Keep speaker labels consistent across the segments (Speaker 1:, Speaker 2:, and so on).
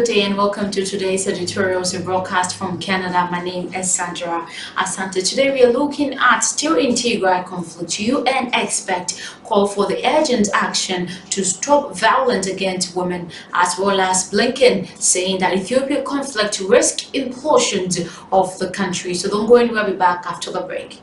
Speaker 1: day and welcome to today's editorials and broadcast from Canada. My name is Sandra Asante. Today we are looking at still in Tigray conflict. UN expert call for the urgent action to stop violence against women, as well as Blinken saying that Ethiopia conflict risk implosions of the country. So don't go anywhere, we'll be back after the break.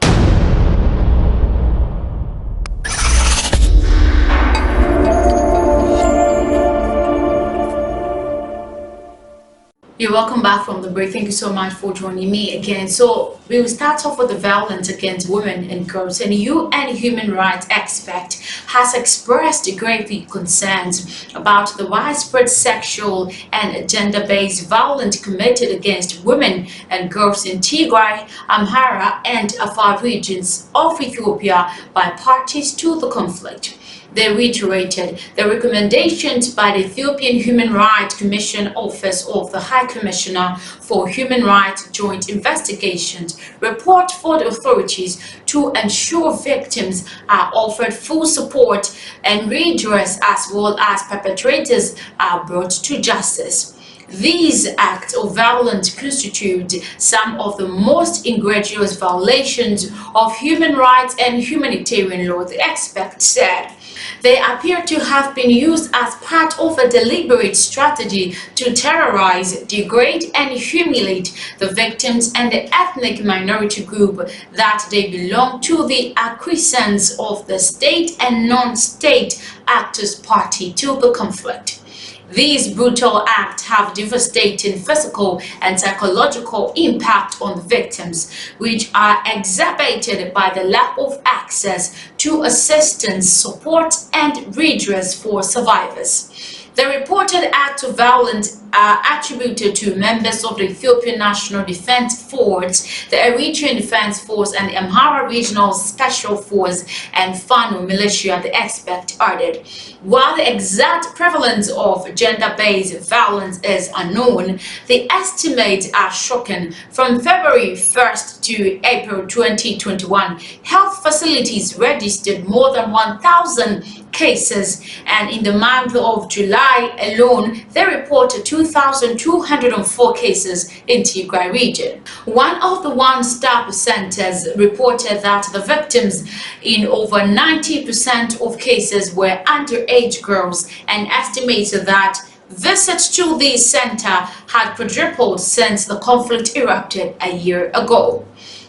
Speaker 1: You're welcome back from the break. Thank you so much for joining me again. So we will start off with the violence against women and girls. And UN human rights expert has expressed grave concerns about the widespread sexual and gender-based violence committed against women and girls in Tigray, Amhara, and Afar regions of Ethiopia by parties to the conflict. They reiterated the recommendations by the Ethiopian Human Rights Commission Office of the High Commissioner for Human Rights Joint Investigations report for the authorities to ensure victims are offered full support and redress, as well as perpetrators are brought to justice. These acts of violence constitute some of the most egregious violations of human rights and humanitarian law, the expert said. They appear to have been used as part of a deliberate strategy to terrorize, degrade, and humiliate the victims and the ethnic minority group that they belong to, the acquiescence of the state and non-state actors party to the conflict. These brutal acts have devastating physical and psychological impact on the victims, which are exacerbated by the lack of access to assistance, support, and redress for survivors. The reported acts of violence are attributed to members of the Ethiopian National Defense Force, the Eritrean Defense Force, and the Amhara Regional Special Force and Fano militia, the expert added. While the exact prevalence of gender-based violence is unknown, the estimates are shocking. From February 1st to April 2021, health facilities registered more than 1,000 cases, and in the month of July alone, they reported 2,204 cases in Tigray region. One of the one-stop centers reported that the victims in over 90% of cases were underage girls, and estimated that visits to the center had quadrupled since the conflict erupted a year ago.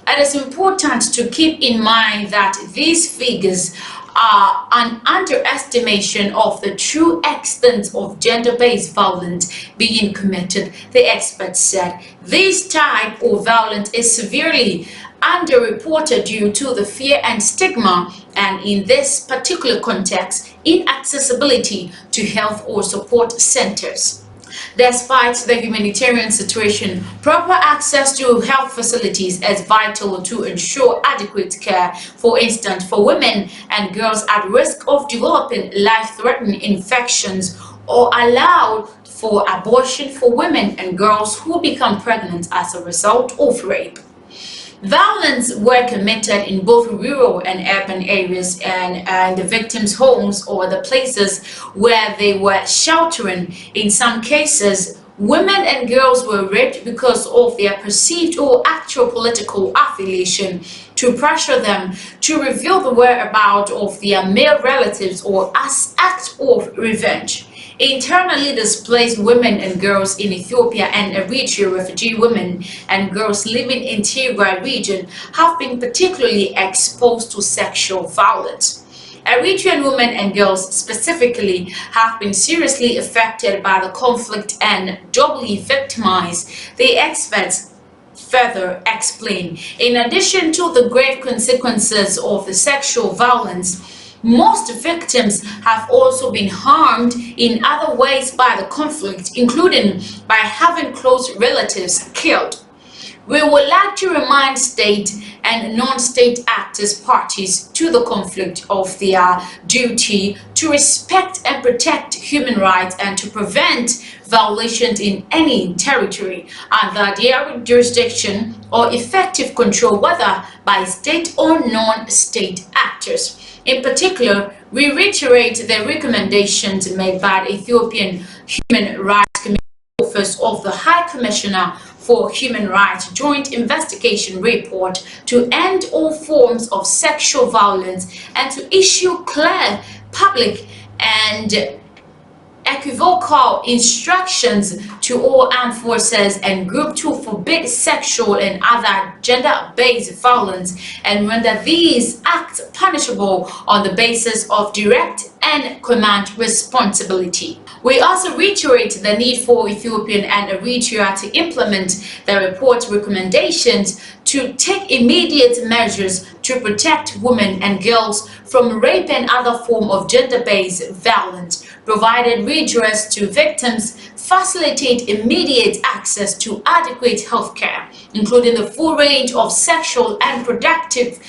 Speaker 1: It is important to keep in mind that these figures are an underestimation of the true extent of gender-based violence being committed, the expert said. This type of violence is severely underreported due to the fear and stigma, and in this particular context, inaccessibility to health or support centers. Despite the humanitarian situation, proper access to health facilities is vital to ensure adequate care, for instance, for women and girls at risk of developing life-threatening infections, or allow for abortion for women and girls who become pregnant as a result of rape. Violence were committed in both rural and urban areas, and the victims' homes or the places where they were sheltering. In some cases, women and girls were raped because of their perceived or actual political affiliation, to pressure them to reveal the whereabouts of their male relatives or as act of revenge. Internally displaced women and girls in Ethiopia and Eritrea, refugee women and girls living in Tigray region have been particularly exposed to sexual violence. Eritrean women and girls specifically have been seriously affected by the conflict and doubly victimized, the experts further explain. In addition to the grave consequences of the sexual violence, most victims have also been harmed in other ways by the conflict, including by having close relatives killed. We would like to remind state and non-state actors parties to the conflict of their duty to respect and protect human rights and to prevent violations in any territory under their jurisdiction or effective control, whether by state or non-state actors. In particular, we reiterate the recommendations made by the Ethiopian Human Rights Commission Office of the High Commissioner for Human Rights joint investigation report to end all forms of sexual violence and to issue clear, public and equivocal instructions to all armed forces and group to forbid sexual and other gender-based violence and render these acts punishable on the basis of direct and command responsibility. We also reiterate the need for Ethiopian and Eritrea to implement the report's recommendations to take immediate measures to protect women and girls from rape and other forms of gender-based violence, provided redress to victims, facilitate immediate access to adequate health care, including the full range of sexual and reproductive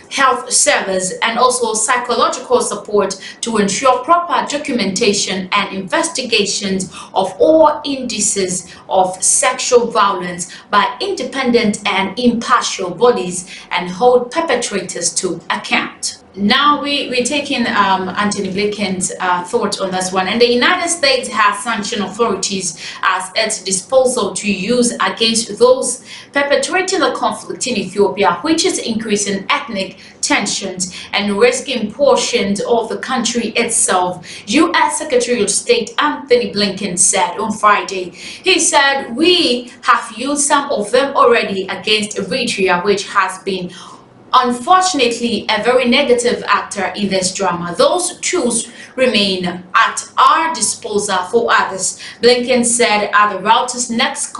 Speaker 1: health service, and also psychological support to ensure proper documentation and investigations of all indices of sexual violence by independent and impartial bodies and hold perpetrators to account. Now we're taking Anthony Blinken's thought on this one, and the United States has sanctioned authorities at its disposal to use against those perpetrating the conflict in Ethiopia, which is increasing ethnic tensions and risking portions of the country itself. U.S. Secretary of State Anthony Blinken said on Friday. He said, "We have used some of them already against Eritrea, which has been unfortunately a very negative actor in this drama. Those tools remain at our disposal for others," Blinken said at the Reuters next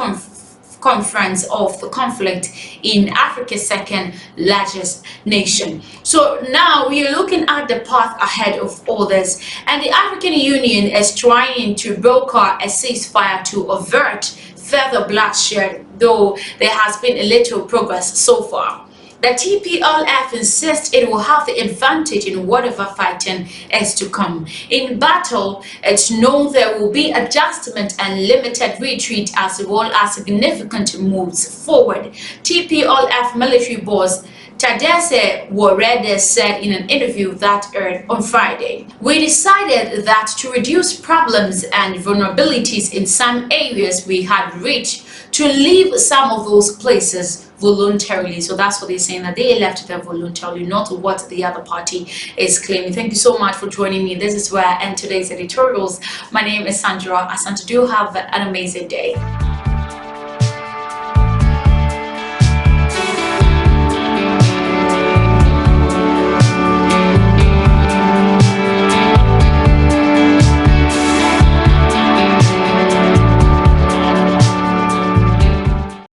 Speaker 1: conference of the conflict in Africa's second largest nation. So now we are looking at the path ahead of all this, and the African Union is trying to broker a ceasefire to avert further bloodshed, though there has been a little progress so far. The TPLF insists it will have the advantage in whatever fighting is to come. In battle, it's known there will be adjustment and limited retreat as well as significant moves forward. TPLF military boss Tadesse Warede said in an interview that aired on Friday. "We decided that to reduce problems and vulnerabilities in some areas we had reached, to leave some of those places voluntarily." So that's what they're saying, that they left them voluntarily, not what the other party is claiming. Thank you so much for joining me. This is where I end today's editorials. My name is Sandra Asante. Do have an amazing day.